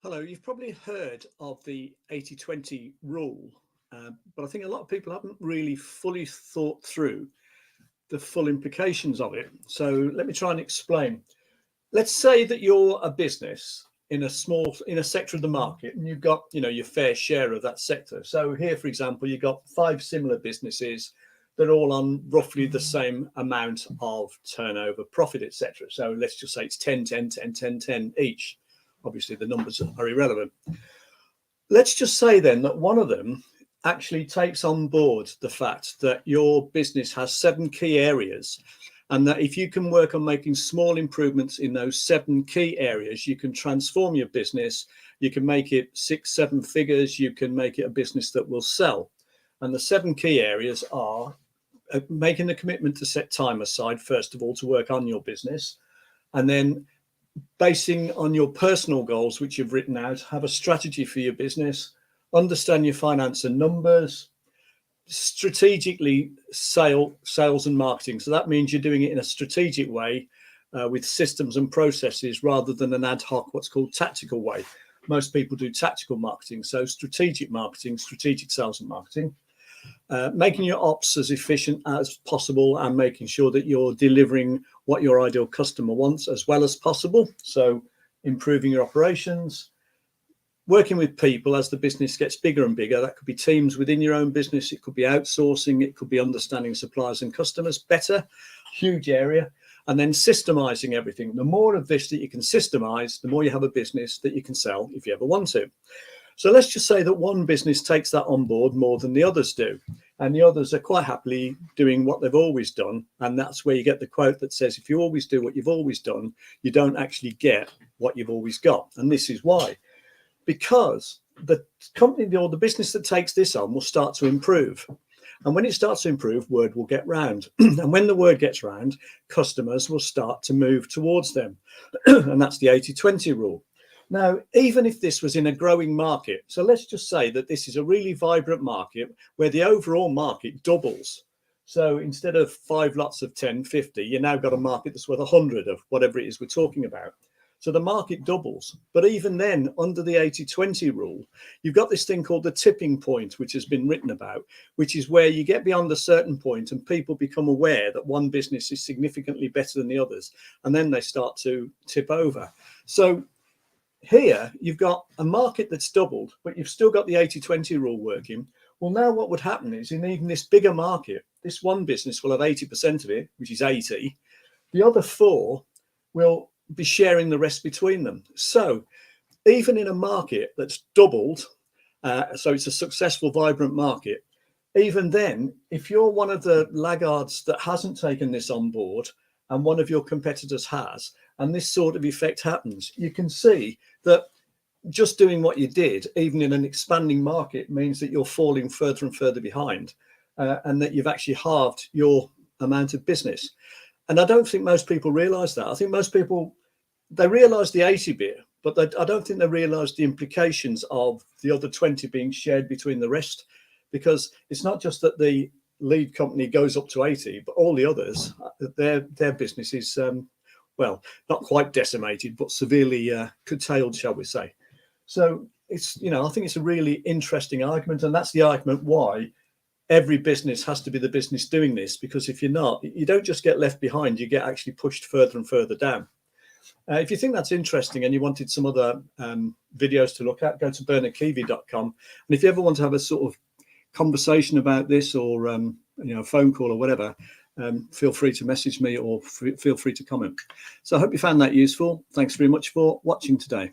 Hello, you've probably heard of the 80-20 rule, but I think a lot of people haven't really fully thought through the full implications of it. So let me try and explain. Let's say that you're a business in a sector of the market, and you've got, your fair share of that sector. So here, for example, you've got five similar businesses that are all on roughly the same amount of turnover, profit, etc. So let's just say it's 10, 10, 10, 10, 10 each. Obviously, the numbers are irrelevant. Let's just say then that one of them actually takes on board the fact that your business has seven key areas, and that if you can work on making small improvements in those seven key areas, you can transform your business. You can make it 6-7 figures. You can make it a business that will sell. And the seven key areas are making the commitment to set time aside, first of all, to work on your business, and then basing on your personal goals, which you've written out, have a strategy for your business, understand your finance and numbers, strategically sales and marketing. So that means you're doing it in a strategic way with systems and processes rather than an ad hoc, what's called tactical way. Most people do tactical marketing. So strategic marketing, strategic sales and marketing. Making your ops as efficient as possible and making sure that you're delivering what your ideal customer wants as well as possible. So improving your operations, working with people as the business gets bigger and bigger. That could be teams within your own business. It could be outsourcing. It could be understanding suppliers and customers better, huge area. And then systemizing everything. The more of this that you can systemize, the more you have a business that you can sell if you ever want to. So let's just say that one business takes that on board more than the others do. And the others are quite happily doing what they've always done. And that's where you get the quote that says, if you always do what you've always done, you don't actually get what you've always got. And this is why. Because the company or the business that takes this on will start to improve. And when it starts to improve, word will get round. And when the word gets round, customers will start to move towards them. And that's the 80-20 rule. Now, even if this was in a growing market, so let's just say that this is a really vibrant market where the overall market doubles. So instead of 5 lots of 10, 50, you now got a market that's worth 100 of whatever it is we're talking about. So the market doubles. But even then, under the 80-20 rule, you've got this thing called the tipping point, which has been written about, which is where you get beyond a certain point and people become aware that one business is significantly better than the others. And then they start to tip over. So here you've got a market that's doubled, but you've still got the 80-20 rule working. Well, now what would happen is in even this bigger market, this one business will have 80% of it, which is 80. The other 4 will be sharing the rest between them. So even in a market that's doubled, so it's a successful, vibrant market, even then, if you're one of the laggards that hasn't taken this on board and one of your competitors has, and this sort of effect happens, you can see that just doing what you did, even in an expanding market, means that you're falling further and further behind, and that you've actually halved your amount of business. And I don't think most people realize that. I think most people, they realize the 80 bit, but I don't think they realize the implications of the other 20 being shared between the rest, because it's not just that the lead company goes up to 80, but all the others, their business is, well, not quite decimated, but severely curtailed, shall we say. So it's, I think it's a really interesting argument. And that's the argument why every business has to be the business doing this, because if you're not, you don't just get left behind, you get actually pushed further and further down. If you think that's interesting and you wanted some other videos to look at, go to bernardkeevy.com. And if you ever want to have a sort of conversation about this, or a phone call or whatever, feel free to message me or feel free to comment. So I hope you found that useful. Thanks very much for watching today.